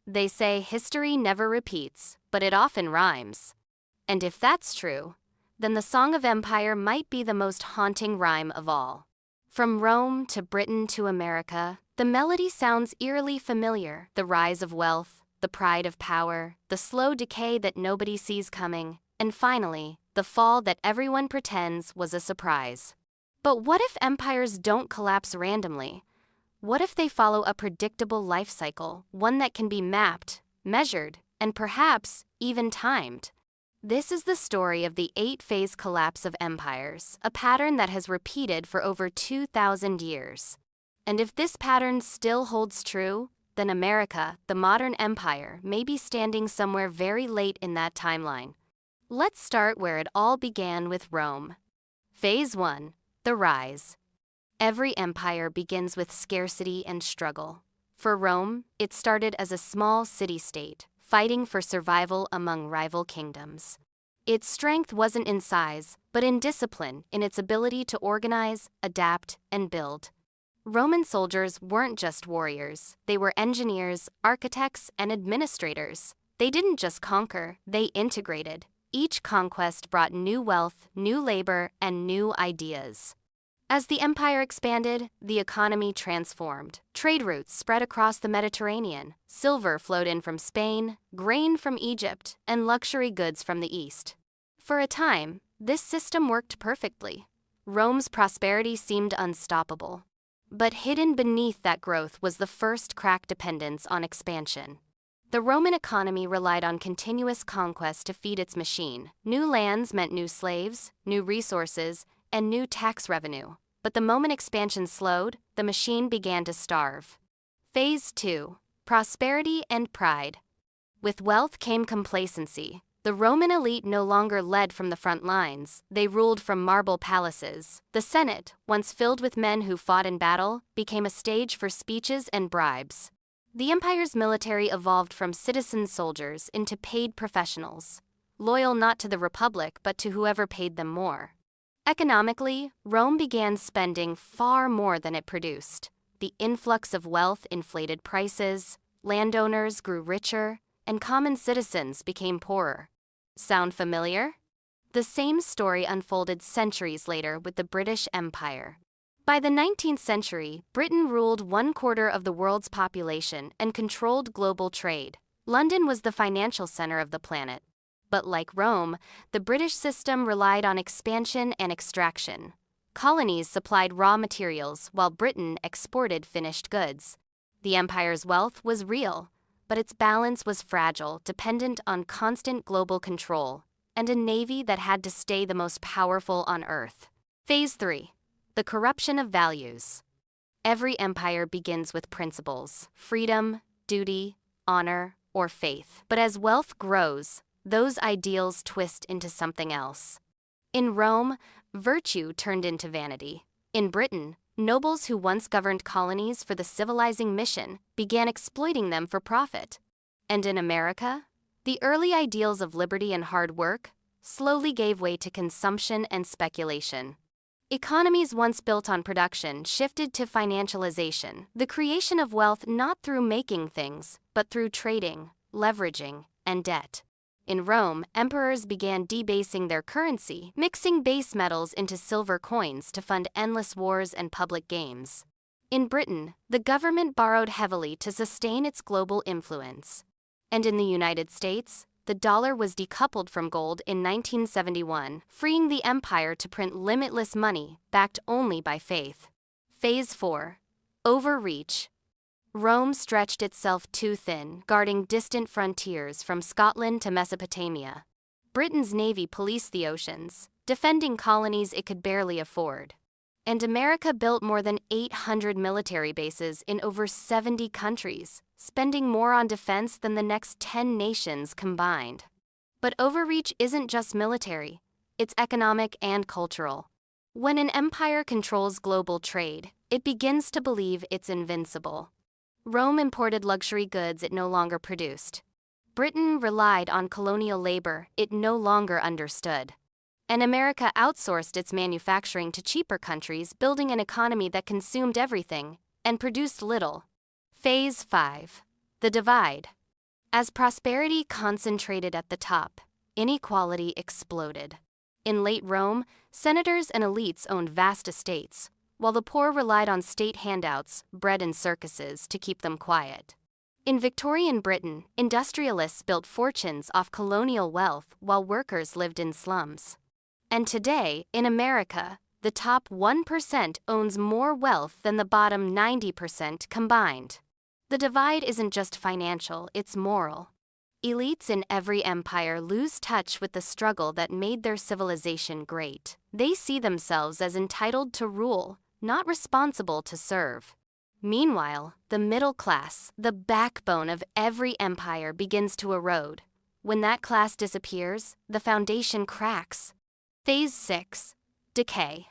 They say history never repeats, but it often rhymes. And if that's true, then the Song of Empire might be the most haunting rhyme of all. From Rome to Britain to America, the melody sounds eerily familiar. The rise of wealth, the pride of power, the slow decay that nobody sees coming, and finally, the fall that everyone pretends was a surprise. But what if empires don't collapse randomly? What if they follow a predictable life cycle, one that can be mapped, measured, and perhaps even timed? This is the story of the 8-phase collapse of empires, a pattern that has repeated for over 2,000 years. And if this pattern still holds true, then America, the modern empire, may be standing somewhere very late in that timeline. Let's start where it all began with Rome. Phase 1. The Rise. Every empire begins with scarcity and struggle. For Rome, it started as a small city-state, fighting for survival among rival kingdoms. Its strength wasn't in size, but in discipline, in its ability to organize, adapt, and build. Roman soldiers weren't just warriors, they were engineers, architects, and administrators. They didn't just conquer, they integrated. Each conquest brought new wealth, new labor, and new ideas. As the empire expanded, the economy transformed. Trade routes spread across the Mediterranean. Silver flowed in from Spain, grain from Egypt, and luxury goods from the East. For a time, this system worked perfectly. Rome's prosperity seemed unstoppable. But hidden beneath that growth was the first crack: dependence on expansion. The Roman economy relied on continuous conquest to feed its machine. New lands meant new slaves, new resources, and new tax revenue. But the moment expansion slowed, the machine began to starve. Phase 2. Prosperity and pride. With wealth came complacency. The Roman elite no longer led from the front lines, they ruled from marble palaces. The Senate, once filled with men who fought in battle, became a stage for speeches and bribes. The empire's military evolved from citizen soldiers into paid professionals, loyal not to the republic but to whoever paid them more. Economically, Rome began spending far more than it produced. The influx of wealth inflated prices, landowners grew richer, and common citizens became poorer. Sound familiar? The same story unfolded centuries later with the British Empire. By the 19th century, Britain ruled 1/4 of the world's population and controlled global trade. London was the financial center of the planet. But like Rome, the British system relied on expansion and extraction. Colonies supplied raw materials, while Britain exported finished goods. The empire's wealth was real, but its balance was fragile, dependent on constant global control, and a navy that had to stay the most powerful on Earth. Phase 3. The corruption of values. Every empire begins with principles: freedom, duty, honor, or faith. But as wealth grows, those ideals twist into something else. In Rome, virtue turned into vanity. In Britain, nobles who once governed colonies for the civilizing mission began exploiting them for profit. And in America, the early ideals of liberty and hard work slowly gave way to consumption and speculation. Economies once built on production shifted to financialization, the creation of wealth not through making things, but through trading, leveraging, and debt. In Rome, emperors began debasing their currency, mixing base metals into silver coins to fund endless wars and public games. In Britain, the government borrowed heavily to sustain its global influence. And in the United States, the dollar was decoupled from gold in 1971, freeing the empire to print limitless money backed only by faith. Phase 4. Overreach. Rome stretched itself too thin, guarding distant frontiers from Scotland to Mesopotamia. Britain's navy policed the oceans, defending colonies it could barely afford. And America built more than 800 military bases in over 70 countries, spending more on defense than the next 10 nations combined. But overreach isn't just military, it's economic and cultural. When an empire controls global trade, it begins to believe it's invincible. Rome imported luxury goods it no longer produced. Britain relied on colonial labor it no longer understood. And America outsourced its manufacturing to cheaper countries, building an economy that consumed everything and produced little. Phase 5. The Divide. As prosperity concentrated at the top, inequality exploded. In late Rome, senators and elites owned vast estates, while the poor relied on state handouts, bread and circuses to keep them quiet. In Victorian Britain, industrialists built fortunes off colonial wealth while workers lived in slums. And today, in America, the top 1% owns more wealth than the bottom 90% combined. The divide isn't just financial, it's moral. Elites in every empire lose touch with the struggle that made their civilization great. They see themselves as entitled to rule, not responsible to serve. Meanwhile, the middle class, the backbone of every empire, begins to erode. When that class disappears, the foundation cracks. Phase 6. Decay.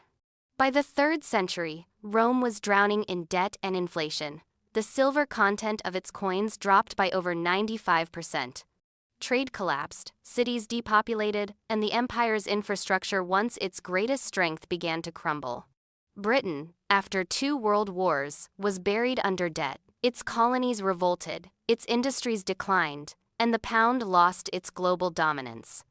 By the 3rd century, Rome was drowning in debt and inflation. The silver content of its coins dropped by over 95%. Trade collapsed, cities depopulated, and the empire's infrastructure, once its greatest strength, began to crumble. Britain, after 2 world wars, was buried under debt. Its colonies revolted, its industries declined, and the pound lost its global dominance.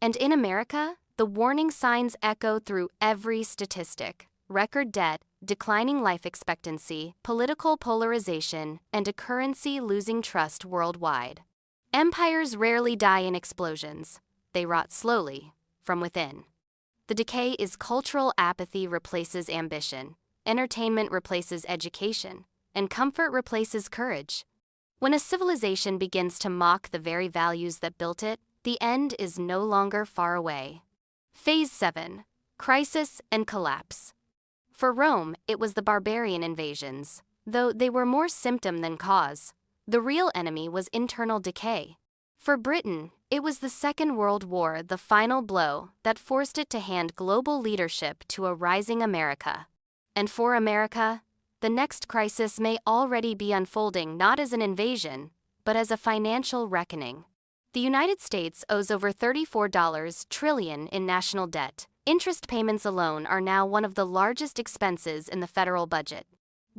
And in America, the warning signs echo through every statistic: record debt, declining life expectancy, political polarization, and a currency losing trust worldwide. Empires rarely die in explosions. They rot slowly, from within. The decay is cultural apathy replaces ambition, entertainment replaces education, and comfort replaces courage. When a civilization begins to mock the very values that built it, the end is no longer far away. Phase 7. Crisis and collapse. For Rome, it was the barbarian invasions, though they were more symptom than cause. The real enemy was internal decay. For Britain, it was the Second World War, the final blow that forced it to hand global leadership to a rising America. And for America, the next crisis may already be unfolding, not as an invasion, but as a financial reckoning. The United States owes over $34 trillion in national debt. Interest payments alone are now one of the largest expenses in the federal budget.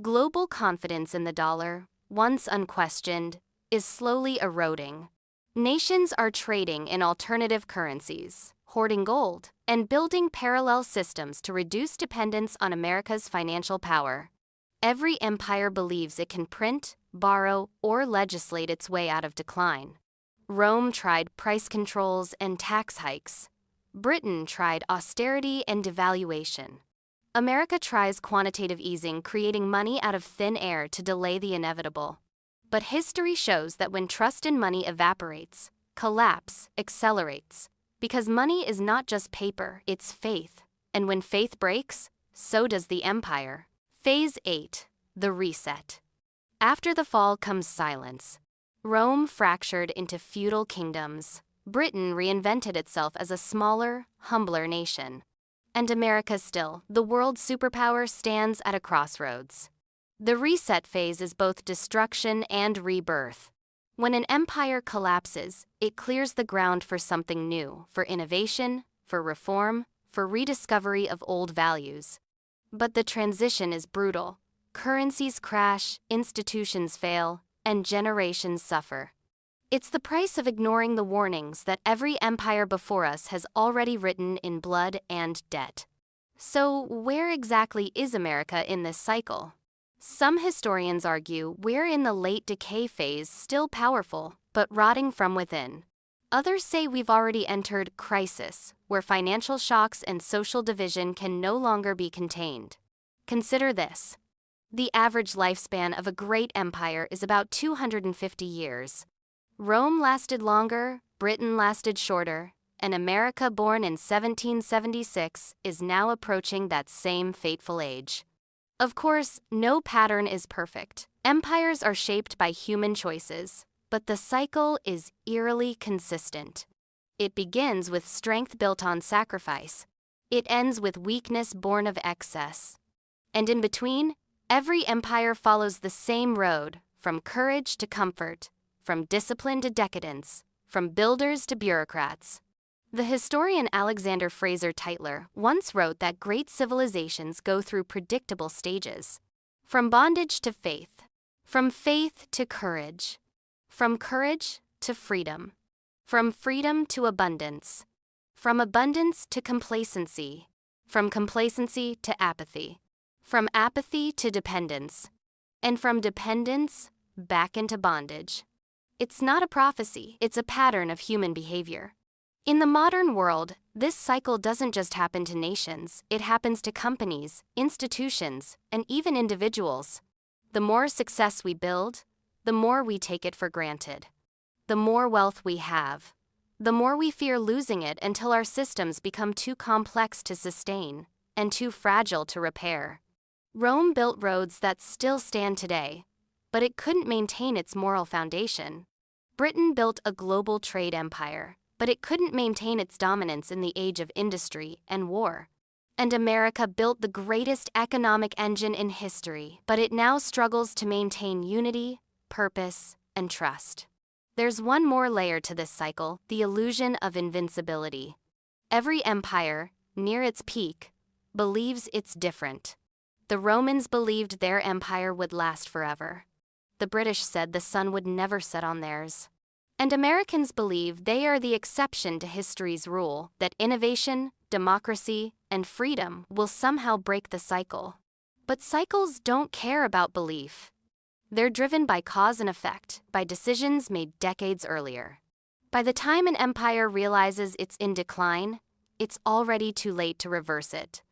Global confidence in the dollar, once unquestioned, is slowly eroding. Nations are trading in alternative currencies, hoarding gold, and building parallel systems to reduce dependence on America's financial power. Every empire believes it can print, borrow, or legislate its way out of decline. Rome tried price controls and tax hikes. Britain tried austerity and devaluation. America tries quantitative easing, creating money out of thin air to delay the inevitable. But history shows that when trust in money evaporates, collapse accelerates. Because money is not just paper, it's faith. And when faith breaks, so does the empire. Phase 8. The reset. After the fall comes silence. Rome fractured into feudal kingdoms. Britain reinvented itself as a smaller, humbler nation. And America still, the world superpower, stands at a crossroads. The reset phase is both destruction and rebirth. When an empire collapses, it clears the ground for something new, for innovation, for reform, for rediscovery of old values. But the transition is brutal. Currencies crash, institutions fail, and generations suffer. It's the price of ignoring the warnings that every empire before us has already written in blood and debt. So, where exactly is America in this cycle? Some historians argue we're in the late decay phase, still powerful, but rotting from within. Others say we've already entered crisis, where financial shocks and social division can no longer be contained. Consider this. The average lifespan of a great empire is about 250 years. Rome lasted longer, Britain lasted shorter, and America, born in 1776, is now approaching that same fateful age. Of course, no pattern is perfect. Empires are shaped by human choices, but the cycle is eerily consistent. It begins with strength built on sacrifice. It ends with weakness born of excess. And in between, every empire follows the same road, from courage to comfort, from discipline to decadence, from builders to bureaucrats. The historian Alexander Fraser Tytler once wrote that great civilizations go through predictable stages. From bondage to faith, from faith to courage, from courage to freedom. From freedom to abundance. From abundance to complacency. From complacency to apathy. From apathy to dependence. And from dependence, back into bondage. It's not a prophecy, it's a pattern of human behavior. In the modern world, this cycle doesn't just happen to nations, it happens to companies, institutions, and even individuals. The more success we build, the more we take it for granted. The more wealth we have, the more we fear losing it until our systems become too complex to sustain and too fragile to repair. Rome built roads that still stand today, but it couldn't maintain its moral foundation. Britain built a global trade empire, but it couldn't maintain its dominance in the age of industry and war. And America built the greatest economic engine in history, but it now struggles to maintain unity, purpose, and trust. There's one more layer to this cycle, the illusion of invincibility. Every empire, near its peak, believes it's different. The Romans believed their empire would last forever. The British said the sun would never set on theirs. And Americans believe they are the exception to history's rule, that innovation, democracy, and freedom will somehow break the cycle. But cycles don't care about belief. They're driven by cause and effect, by decisions made decades earlier. By the time an empire realizes it's in decline, it's already too late to reverse it.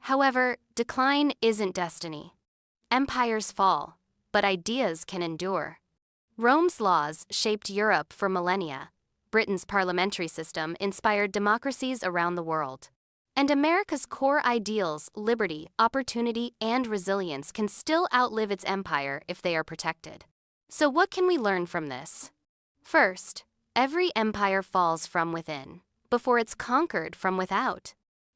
However, decline isn't destiny. Empires fall, but ideas can endure. Rome's laws shaped Europe for millennia. Britain's parliamentary system inspired democracies around the world. And America's core ideals, liberty, opportunity, and resilience can still outlive its empire if they are protected. So what can we learn from this? First, every empire falls from within, before it's conquered from without.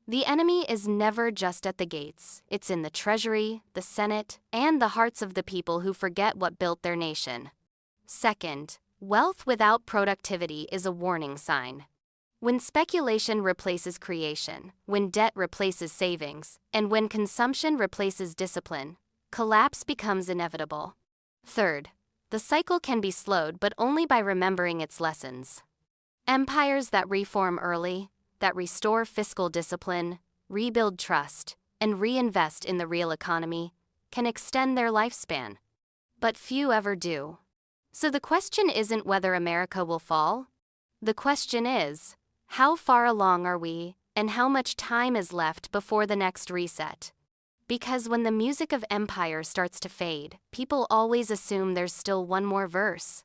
The enemy is never just at the gates. It's in the treasury, the Senate, and the hearts of the people who forget what built their nation. Second, wealth without productivity is a warning sign. When speculation replaces creation, when debt replaces savings, and when consumption replaces discipline, collapse becomes inevitable. Third, the cycle can be slowed but only by remembering its lessons. Empires that reform early, that restore fiscal discipline, rebuild trust, and reinvest in the real economy, can extend their lifespan. But few ever do. So the question isn't whether America will fall. The question is, how far along are we, and how much time is left before the next reset? Because when the music of empire starts to fade, people always assume there's still one more verse.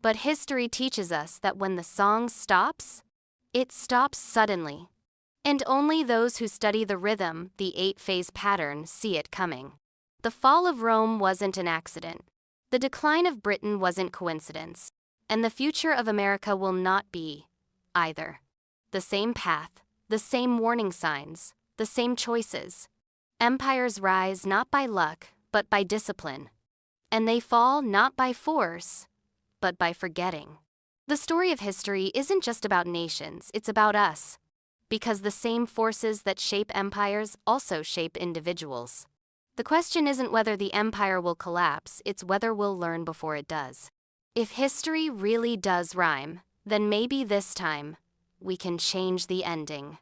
But history teaches us that when the song stops, it stops suddenly. And only those who study the rhythm, the 8-phase pattern, see it coming. The fall of Rome wasn't an accident. The decline of Britain wasn't coincidence. And the future of America will not be, either. The same path, the same warning signs, the same choices. Empires rise not by luck, but by discipline. And they fall not by force, but by forgetting. The story of history isn't just about nations, it's about us. Because the same forces that shape empires also shape individuals. The question isn't whether the empire will collapse, it's whether we'll learn before it does. If history really does rhyme, then maybe this time, we can change the ending.